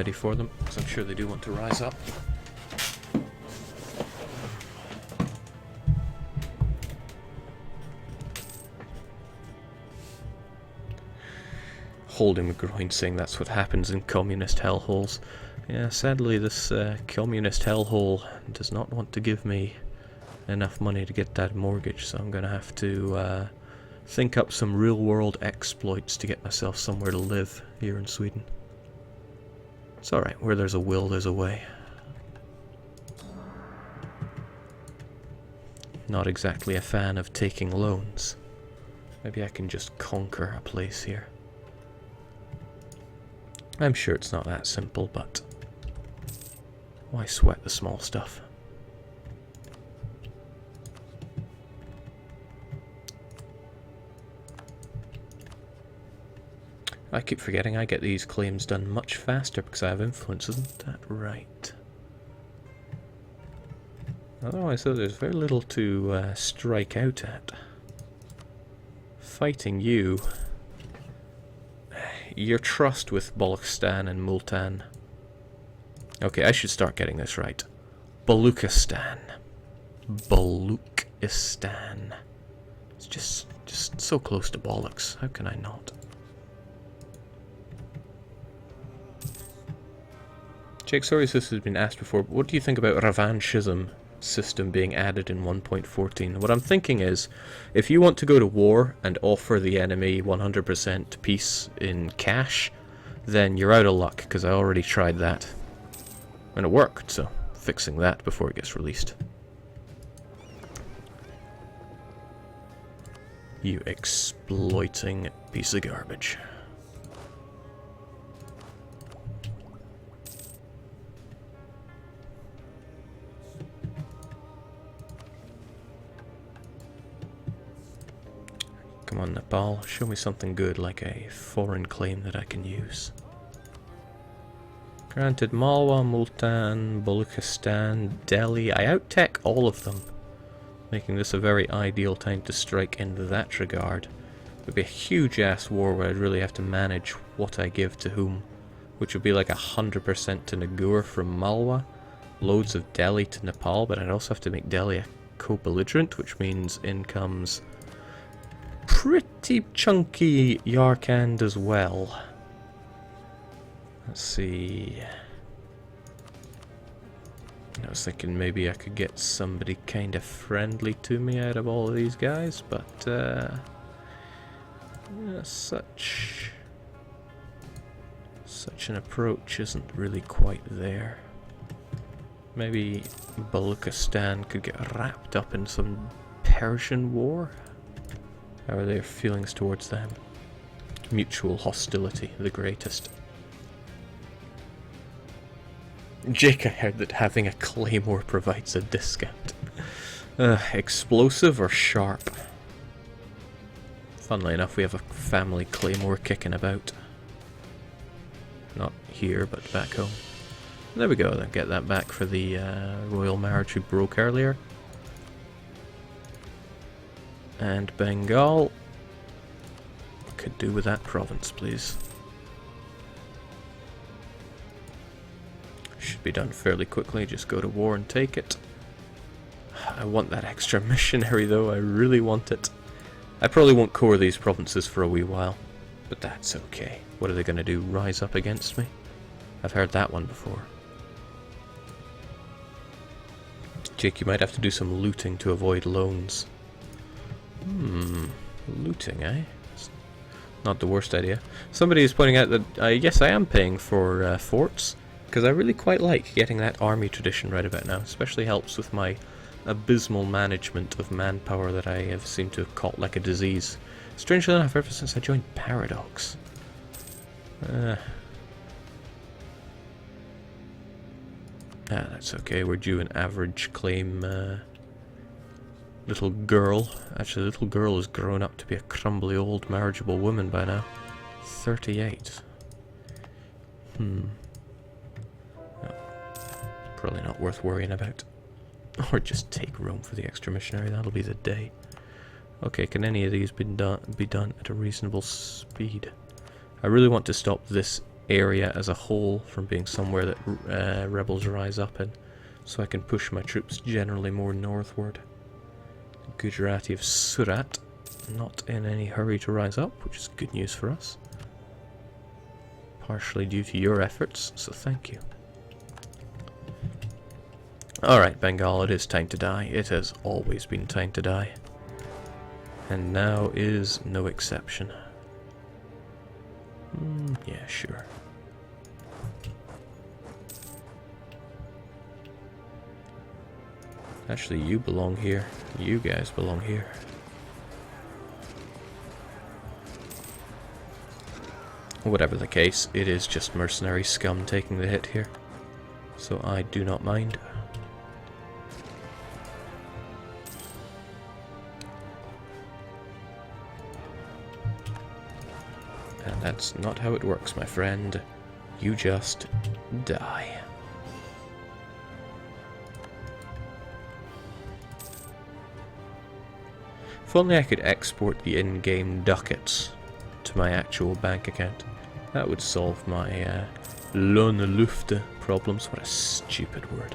ready for them, because I'm sure they do want to rise up. Holding my groin, saying that's what happens in communist hellholes. Yeah, sadly this communist hellhole does not want to give me enough money to get that mortgage, so I'm going to have to think up some real-world exploits to get myself somewhere to live here in Sweden. It's alright, where there's a will, there's a way. Not exactly a fan of taking loans. Maybe I can just conquer a place here. I'm sure it's not that simple, but why sweat the small stuff? I keep forgetting I get these claims done much faster because I have influence, isn't that right? Otherwise, though, there's very little to strike out at. Fighting you, your trust with Balochistan and Multan. Okay, I should start getting this right. Baluchistan. Baluchistan. It's just so close to bollocks. How can I not? Jake, sorry if this has been asked before, but what do you think about revanchism system being added in 1.14? What I'm thinking is, if you want to go to war and offer the enemy 100% peace in cash, then you're out of luck, because I already tried that. And it worked, so fixing that before it gets released. You exploiting piece of garbage. Come on, Nepal, show me something good, like a foreign claim that I can use. Granted, Malwa, Multan, Baluchistan, Delhi. I out-tech all of them, making this a very ideal time to strike in that regard. It would be a huge-ass war where I'd really have to manage what I give to whom, which would be like 100% to Nagur from Malwa, loads of Delhi to Nepal, but I'd also have to make Delhi a co-belligerent, which means in comes pretty chunky Yarkand as well. Let's see. I was thinking maybe I could get somebody kind of friendly to me out of all of these guys, but yeah, such an approach isn't really quite there. Maybe Baluchistan could get wrapped up in some Persian war? How are their feelings towards them? Mutual hostility, the greatest. Jake, I heard that having a claymore provides a discount. Explosive or sharp? Funnily enough, we have a family claymore kicking about. Not here, but back home. There we go, then get that back for the royal marriage we broke earlier. And Bengal. Could do with that province, please. Should be done fairly quickly, just go to war and take it. I want that extra missionary though, I really want it. I probably won't core these provinces for a wee while, but that's okay. What are they going to do, rise up against me? I've heard that one before. Jake, you might have to do some looting to avoid loans. Looting, eh? Not the worst idea. Somebody is pointing out that, yes, I am paying for forts, because I really quite like getting that army tradition right about now. Especially helps with my abysmal management of manpower that I have seemed to have caught like a disease. Strangely enough, ever since I joined Paradox. That's okay, we're due an average claim, little girl. Actually, the little girl has grown up to be a crumbly old marriageable woman by now. 38. No, probably not worth worrying about. Or just take Rome for the extra missionary, that'll be the day. Okay, can any of these be done at a reasonable speed? I really want to stop this area as a whole from being somewhere that rebels rise up in, so I can push my troops generally more northward. Gujarati of Surat, not in any hurry to rise up, which is good news for us. Partially due to your efforts, so thank you. Alright, Bengal, it is time to die. It has always been time to die. And now is no exception. Yeah, sure. Actually, you belong here. You guys belong here. Whatever the case, it is just mercenary scum taking the hit here. So I do not mind. And that's not how it works, my friend. You just die. If only I could export the in-game ducats to my actual bank account. That would solve my Lohnelufte problems. What a stupid word.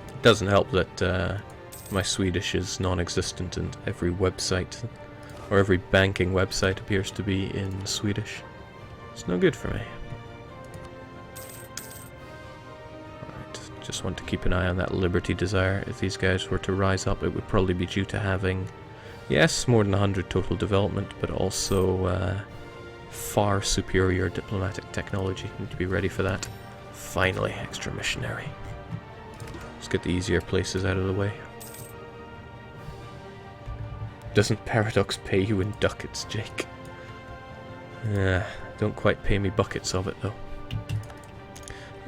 It doesn't help that my Swedish is non-existent and every website, or every banking website appears to be in Swedish. It's no good for me. Just want to keep an eye on that Liberty Desire. If these guys were to rise up, it would probably be due to having, yes, more than 100 total development, but also far superior diplomatic technology. Need to be ready for that. Finally, extra missionary. Let's get the easier places out of the way. Doesn't Paradox pay you in ducats, Jake? Don't quite pay me buckets of it, though.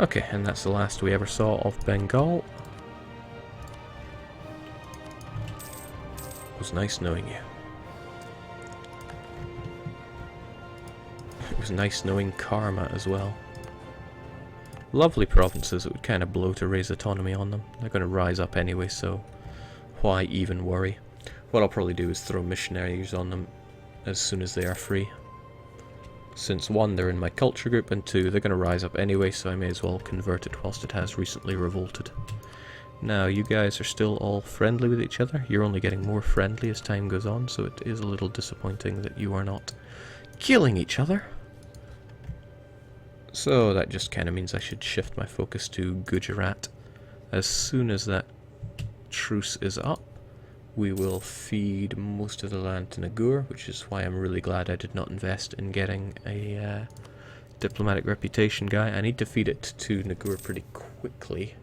Okay, and that's the last we ever saw of Bengal. It was nice knowing you. It was nice knowing Karma as well. Lovely provinces. It would kind of blow to raise autonomy on them. They're going to rise up anyway, so why even worry? What I'll probably do is throw missionaries on them as soon as they are free. Since one, they're in my culture group, and two, they're going to rise up anyway, so I may as well convert it whilst it has recently revolted. Now, you guys are still all friendly with each other. You're only getting more friendly as time goes on, so it is a little disappointing that you are not killing each other. So that just kind of means I should shift my focus to Gujarat. As soon as that truce is up, we will feed most of the land to Nagur, which is why I'm really glad I did not invest in getting a diplomatic reputation guy. I need to feed it to Nagur pretty quickly,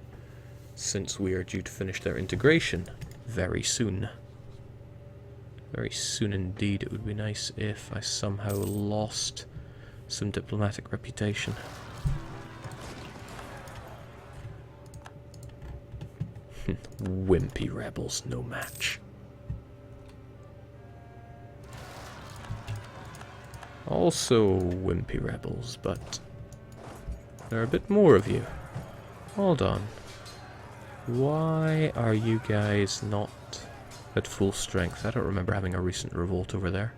since we are due to finish their integration very soon. Very soon indeed. It would be nice if I somehow lost some diplomatic reputation. Wimpy rebels, no match. Also wimpy rebels, but there are a bit more of you. Hold on. Why are you guys not at full strength? I don't remember having a recent revolt over there.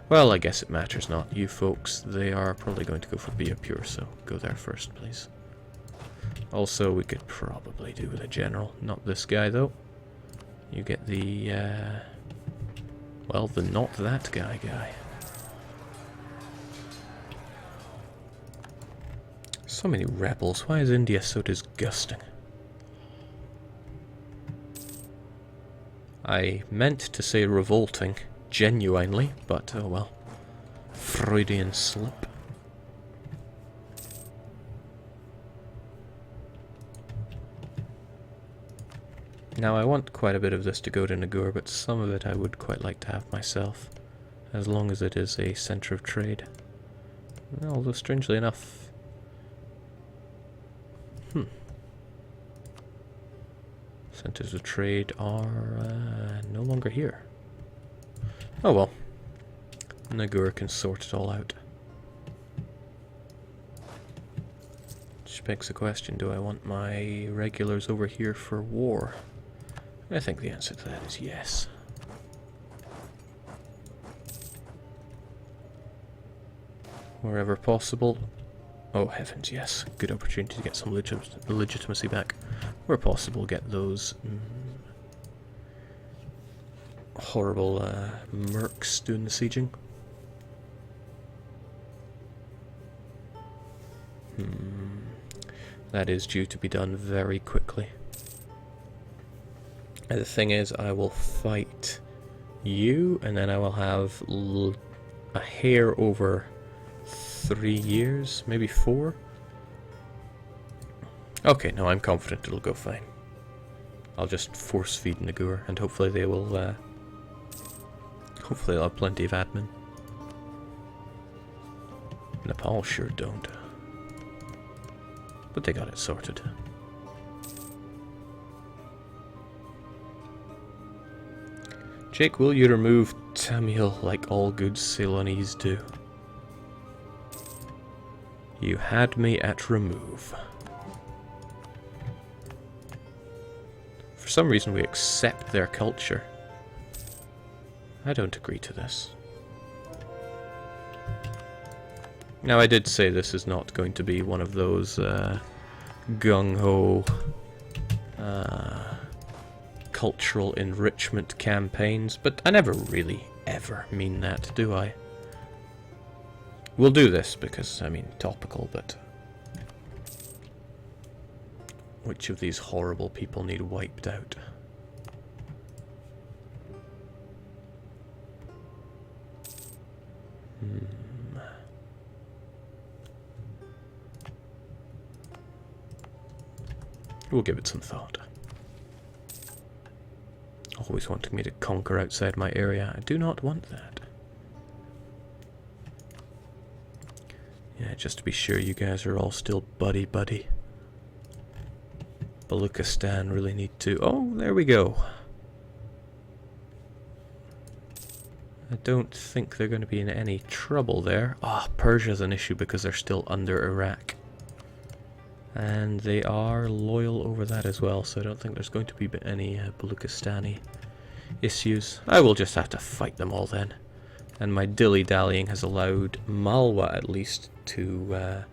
Well, I guess it matters not. You folks, they are probably going to go for Bia Pure, so go there first, please. Also, we could probably do with a general. Not this guy, though. You get the, well, the not that guy. So many rebels. Why is India so disgusting? I meant to say revolting, genuinely, but oh well. Freudian slip. Now I want quite a bit of this to go to Nagur, but some of it I would quite like to have myself, as long as it is a centre of trade. Although strangely enough... Centres of trade are no longer here. Oh well. Nagur can sort it all out. Which begs the question, do I want my regulars over here for war? I think the answer to that is yes. wherever possible. Oh heavens, yes. Good opportunity to get some legitimacy back. Where possible, get those horrible mercs doing the sieging. That is due to be done very quickly. And the thing is, I will fight you, and then I will have a hair over 3 years, maybe 4. Okay, no, I'm confident it'll go fine. I'll just force feed Nagur, and hopefully they will. Hopefully they'll have plenty of admin. Nepal sure don't, but they got it sorted. Jake, will you remove Tamil like all good Ceylonese do? You had me at remove. For some reason we accept their culture. I don't agree to this. Now I did say this is not going to be one of those gung-ho cultural enrichment campaigns, but I never really ever mean that, do I? We'll do this because, I mean, topical, but which of these horrible people need wiped out? We'll give it some thought. Always wanting me to conquer outside my area. I do not want that. Yeah, just to be sure you guys are all still buddy-buddy. Baluchistan really need to... Oh, there we go. I don't think they're going to be in any trouble there. Ah, Persia's an issue because they're still under Iraq. And they are loyal over that as well, so I don't think there's going to be any Baluchistani issues. I will just have to fight them all then. And my dilly-dallying has allowed Malwa at least to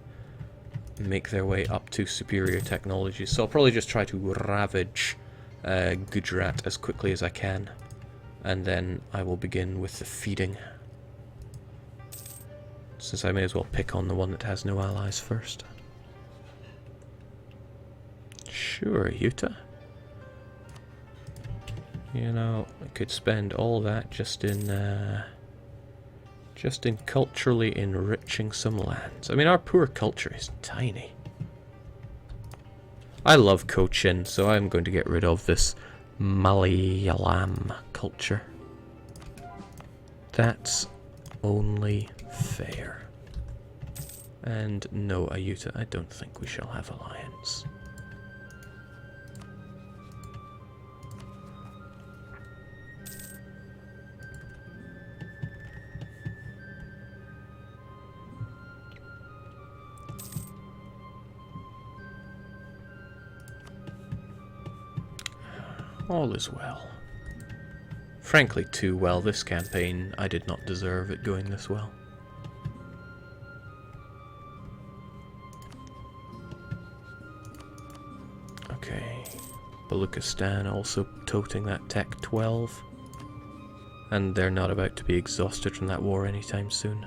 make their way up to superior technology. So I'll probably just try to ravage Gujarat as quickly as I can. And then I will begin with the feeding. Since I may as well pick on the one that has no allies first. Sure, Utah. You know, I could spend all that just in culturally enriching some lands. I mean, our poor culture is tiny. I love Cochin, so I'm going to get rid of this Malayalam culture. That's only fair. And no, Ayutthaya, I don't think we shall have alliance. All is well. Frankly, too well. This campaign, I did not deserve it going this well. Okay. Baluchistan also toting that Tech 12. And they're not about to be exhausted from that war anytime soon.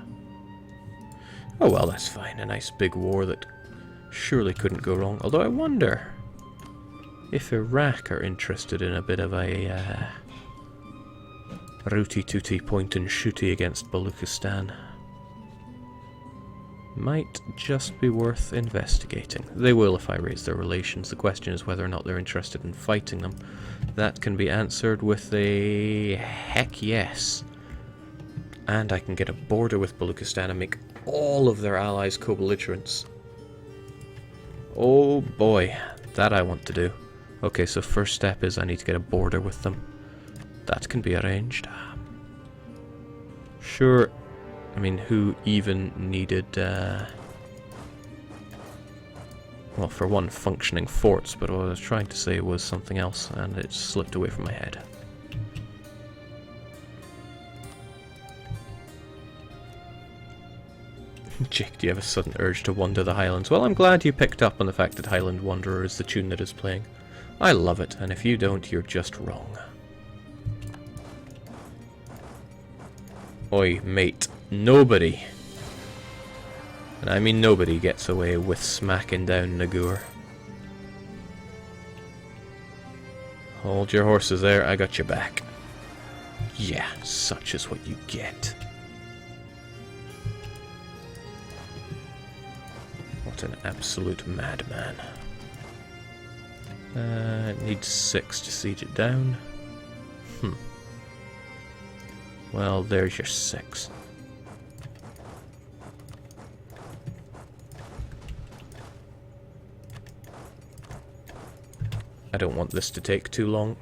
Oh well, that's fine. A nice big war that surely couldn't go wrong. Although I wonder if Iraq are interested in a bit of a rooty-tooty point-and-shooty against Baluchistan. Might just be worth investigating. They will if I raise their relations. The question is whether or not they're interested in fighting them. That can be answered with a heck yes. And I can get a border with Baluchistan and make all of their allies co-belligerents. Oh boy, that I want to do. Okay, so first step is I need to get a border with them. That can be arranged. Sure. I mean, who even needed, well, for one, functioning forts, but what I was trying to say was something else, and it slipped away from my head. Jake, do you have a sudden urge to wander the Highlands? Well, I'm glad you picked up on the fact that Highland Wanderer is the tune that is playing. I love it, and if you don't, you're just wrong. Oi, mate. Nobody, and I mean nobody, gets away with smacking down Nagur. Hold your horses there, I got your back. Yeah, such is what you get. What an absolute madman. It needs 6 to siege it down. Well, there's your 6. I don't want this to take too long,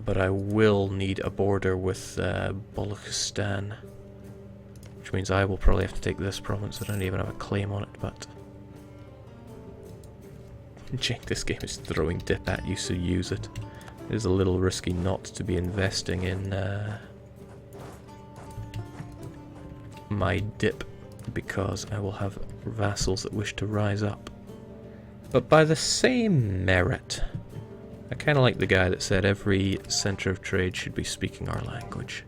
but I will need a border with Baluchistan, which means I will probably have to take this province. I don't even have a claim on it, but... Jake, this game is throwing dip at you, so use it. It is a little risky not to be investing in my dip, because I will have vassals that wish to rise up. But by the same merit, I kind of like the guy that said every centre of trade should be speaking our language.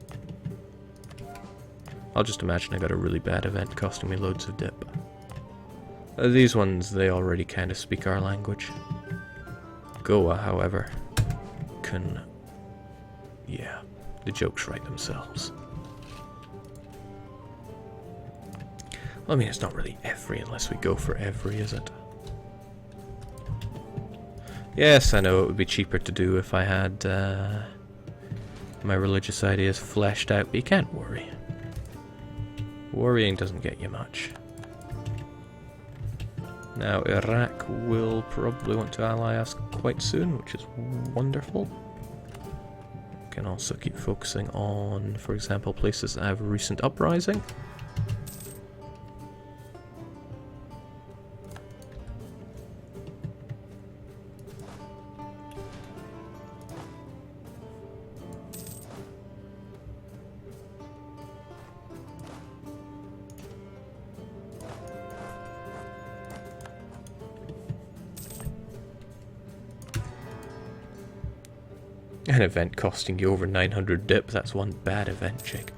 I'll just imagine I got a really bad event costing me loads of dip. These ones, they already kind of speak our language. Goa, however, can... yeah, the jokes write themselves. Well, I mean, it's not really every unless we go for every, is it? Yes, I know it would be cheaper to do if I had my religious ideas fleshed out, but you can't worry. Worrying doesn't get you much. Now, Iraq will probably want to ally us quite soon, which is wonderful. Can also keep focusing on, for example, places that have recent uprising. An event costing you over 900 dip, that's one bad event, Jake.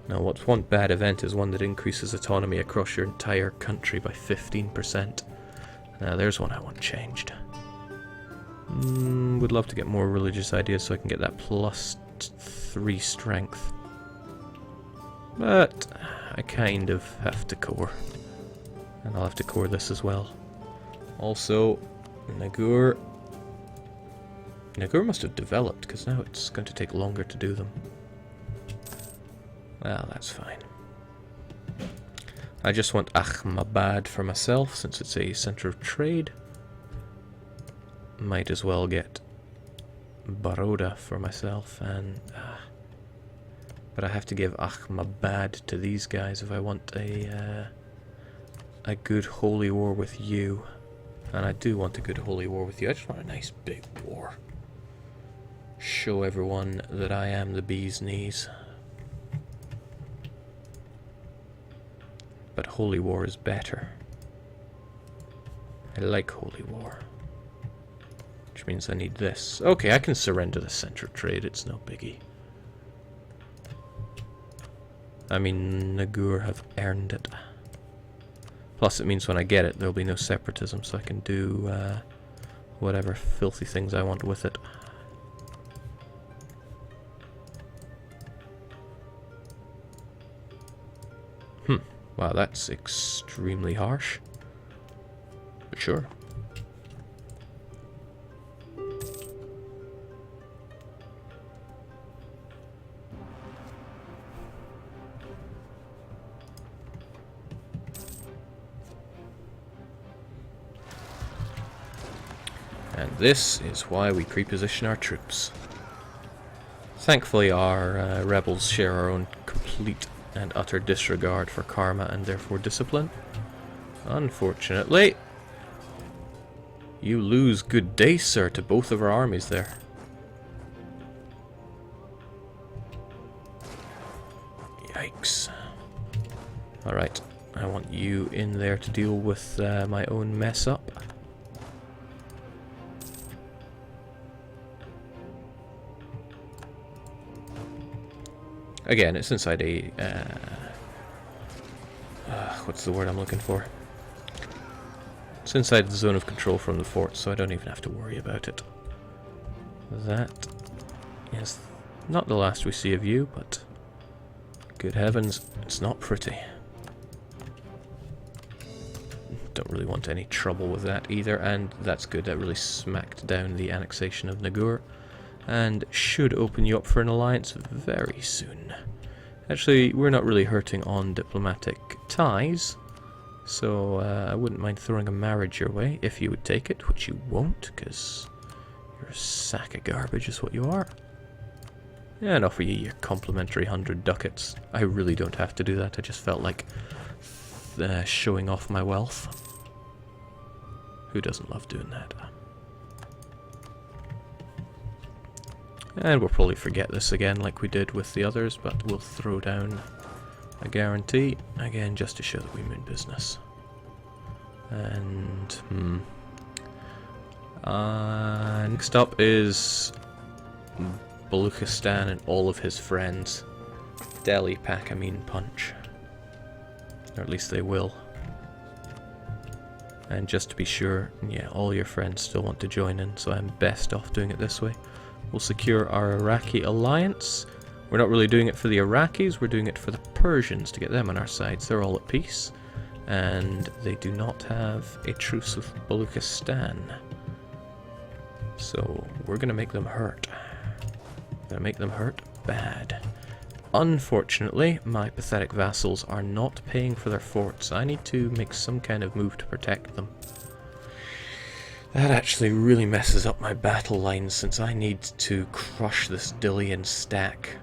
Now, what's one bad event is one that increases autonomy across your entire country by 15%. Now, there's one I want changed. Would love to get more religious ideas so I can get that +3 strength. But I kind of have to core. And I'll have to core this as well. Also, Nagur must have developed, because now it's going to take longer to do them. Well, that's fine. I just want Ahmedabad for myself, since it's a centre of trade. Might as well get Baroda for myself, and... but I have to give Ahmedabad to these guys if I want a good holy war with you. And I do want a good holy war with you. I just want a nice big war. Show everyone that I am the bee's knees. But holy war is better. I like holy war. Which means I need this. Okay, I can surrender the centre of trade, it's no biggie. I mean, Nagur have earned it. Plus it means when I get it, there'll be no separatism, so I can do whatever filthy things I want with it. Wow, that's extremely harsh. But sure. And this is why we pre-position our troops. Thankfully, our rebels share our own complete and utter disregard for karma and therefore discipline. Unfortunately, you lose good day, sir, to both of our armies there. Yikes. Alright, I want you in there to deal with my own mess up. Again, it's inside a... what's the word I'm looking for? It's inside the zone of control from the fort, so I don't even have to worry about it. That is not the last we see of you, but good heavens, it's not pretty. Don't really want any trouble with that either, and that's good. That really smacked down the annexation of Nagur, and should open you up for an alliance very soon. Actually, we're not really hurting on diplomatic ties, so I wouldn't mind throwing a marriage your way if you would take it, which you won't, because you're a sack of garbage is what you are. Yeah, and offer you your complimentary 100 ducats. I really don't have to do that, I just felt like showing off my wealth. Who doesn't love doing that? And we'll probably forget this again like we did with the others, but we'll throw down a guarantee, again just to show that we mean business. And, next up is Baluchistan and all of his friends. Delhi pack a mean punch. Or at least they will. And just to be sure, yeah, all your friends still want to join in, so I'm best off doing it this way. We'll secure our Iraqi alliance. We're not really doing it for the Iraqis, we're doing it for the Persians to get them on our sides. They're all at peace, and they do not have a truce with Baluchistan. So we're going to make them hurt. We're going to make them hurt bad. Unfortunately, my pathetic vassals are not paying for their forts. I need to make some kind of move to protect them. That actually really messes up my battle lines, since I need to crush this Dilian stack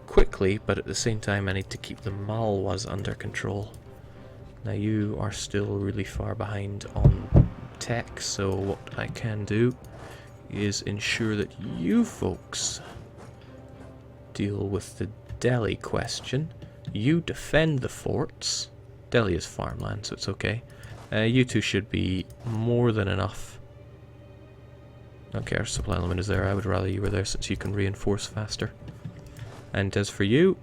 quickly, but at the same time I need to keep the Malwas under control. Now you are still really far behind on tech, so what I can do is ensure that you folks deal with the Delhi question. You defend the forts. Delhi is farmland, so it's okay. You two should be more than enough. Okay, our supply limit is there. I would rather you were there since you can reinforce faster. And as for you,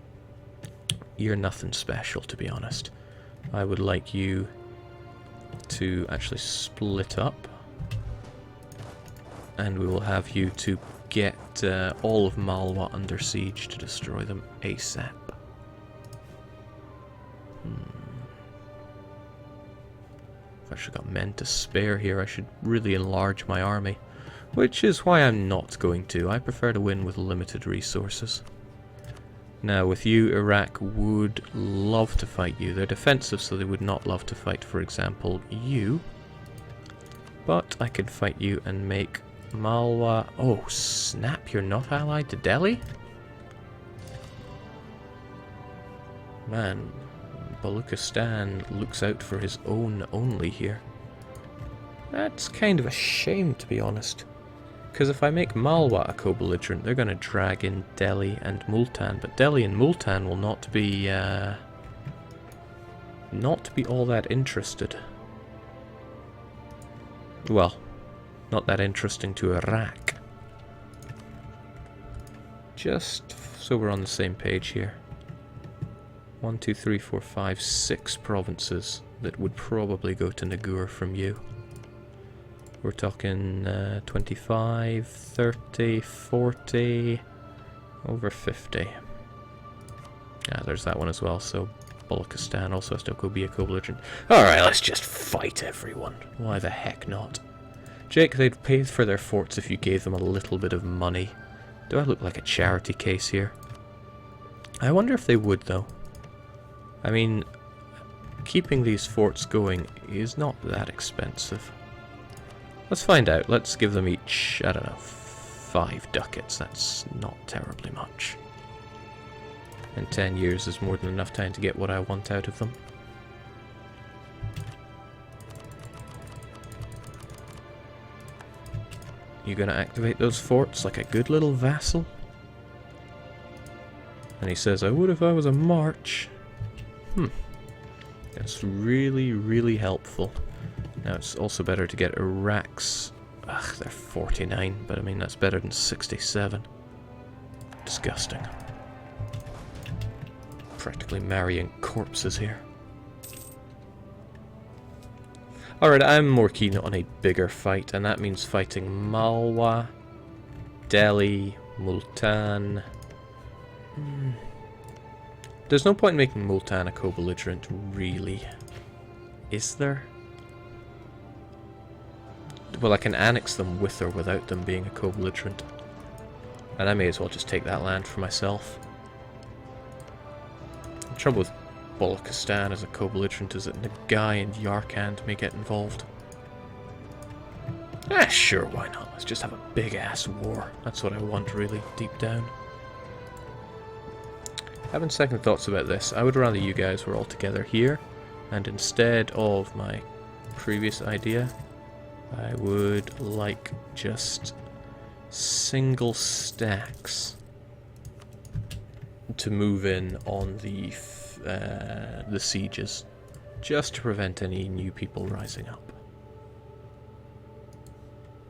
you're nothing special, to be honest. I would like you to actually split up, and we will have you to get all of Malwa under siege to destroy them ASAP. I've actually got men to spare here. I should really enlarge my army, which is why I'm not going to. I prefer to win with limited resources. Now, with you, Iraq would love to fight you. They're defensive, so they would not love to fight, for example, you. But I could fight you and make Malwa... Oh, snap, you're not allied to Delhi? Man, Baluchistan looks out for his own only here. That's kind of a shame, to be honest. Because if I make Malwa a co-belligerent, they're going to drag in Delhi and Multan. But Delhi and Multan will not be all that interested. Well, not that interesting to Iraq. Just so we're on the same page here. 1, 2, 3, 4, 5, 6 provinces that would probably go to Nagur from you. We're talking 25, 30, 40, over 50. Yeah, there's that one as well, so Baluchistan also has to go be a co-belligerent. Alright, let's just fight everyone. Why the heck not? Jake, they'd pay for their forts if you gave them a little bit of money. Do I look like a charity case here? I wonder if they would, though. I mean, keeping these forts going is not that expensive. Let's find out. Let's give them each, I don't know, 5 ducats. That's not terribly much. And 10 years is more than enough time to get what I want out of them. You gonna activate those forts like a good little vassal? And he says, I would if I was a march. That's really, really helpful. Now it's also better to get Iraq's... Ugh, they're 49, but I mean that's better than 67. Disgusting. Practically marrying corpses here. Alright, I'm more keen on a bigger fight, and that means fighting Malwa, Delhi, Multan. There's no point in making Multan a co-belligerent, really. Is there? Well, I can annex them with or without them being a co-belligerent. And I may as well just take that land for myself. The trouble with Balochistan as a co-belligerent is that Nagai and Yarkand may get involved. Sure, why not? Let's just have a big-ass war. That's what I want, really, deep down. Having second thoughts about this, I would rather you guys were all together here, and instead of my previous idea, I would like just single stacks to move in on the sieges, just to prevent any new people rising up.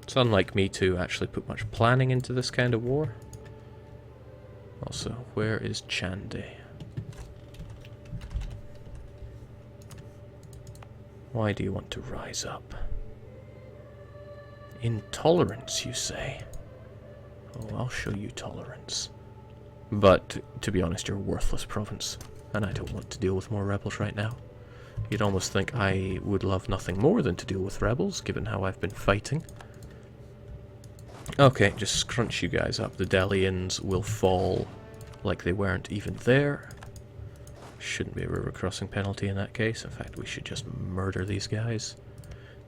It's unlike me to actually put much planning into this kind of war. Also, where is Chande? Why do you want to rise up? Intolerance, you say? Oh, I'll show you tolerance. But, to be honest, you're a worthless province, and I don't want to deal with more rebels right now. You'd almost think I would love nothing more than to deal with rebels, given how I've been fighting. Okay, just scrunch you guys up. The Delians will fall like they weren't even there. Shouldn't be a river crossing penalty in that case. In fact, we should just murder these guys.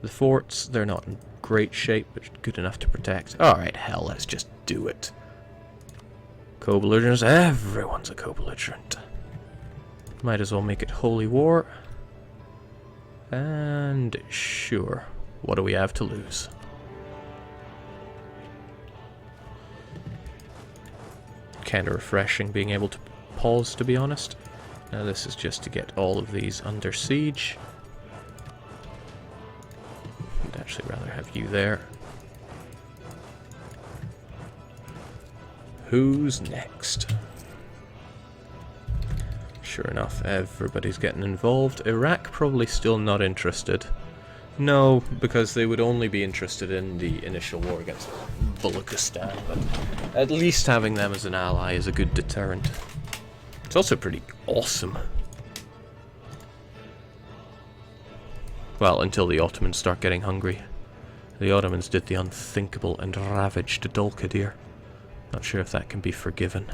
The forts, they're not in great shape, but good enough to protect. Alright, hell, let's just do it. Co-belligerents, everyone's a co-belligerent. Might as well make it holy war. And sure, what do we have to lose? Kinda refreshing being able to pause, to be honest. Now this is just to get all of these under siege. I'd actually rather have you there. Who's next? Sure enough, everybody's getting involved. Iraq probably still not interested. No, because they would only be interested in the initial war against Balochistan, but at least having them as an ally is a good deterrent. It's also pretty awesome. Well, until the Ottomans start getting hungry. The Ottomans did the unthinkable and ravaged Dulkadir. Not sure if that can be forgiven.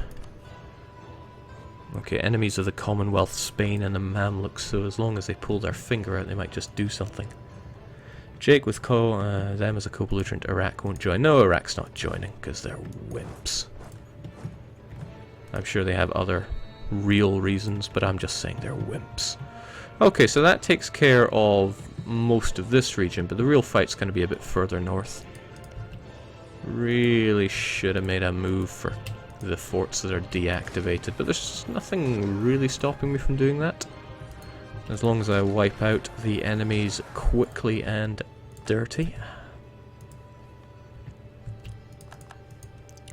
Okay, enemies of the Commonwealth, Spain and the Mamluks, so as long as they pull their finger out, they might just do something. Jake with them as a co-belligerent. Iraq won't join. No, Iraq's not joining, because they're wimps. I'm sure they have other real reasons, but I'm just saying they're wimps. Okay, so that takes care of most of this region, but the real fight's going to be a bit further north. Really should have made a move for the forts that are deactivated, but there's nothing really stopping me from doing that. As long as I wipe out the enemies quickly and dirty.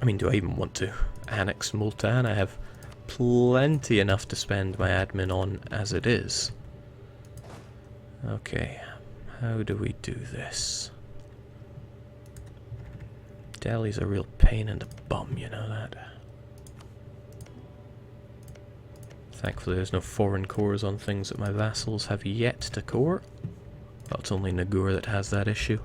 I mean, do I even want to annex Multan? I have plenty enough to spend my admin on as it is. Okay, how do we do this? Delhi's a real pain in the bum, you know that. Thankfully there's no foreign cores on things that my vassals have yet to core. Well, it's only Nagur that has that issue.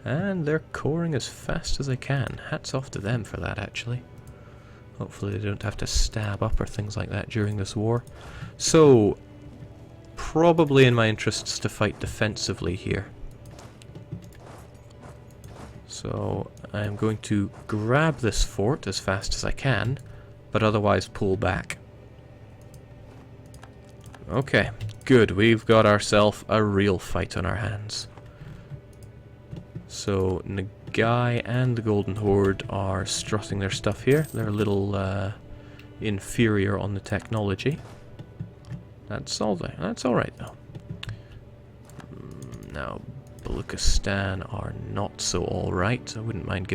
And they're coring as fast as they can. Hats off to them for that, actually. Hopefully they don't have to stab up or things like that during this war. So, probably in my interests to fight defensively here. So, I am going to grab this fort as fast as I can, but otherwise pull back. Okay, good. We've got ourselves a real fight on our hands. So, Nagai and the Golden Horde are strutting their stuff here. They're a little inferior on the technology. That's all right though. Now, Baluchistan are not so alright. I wouldn't mind giving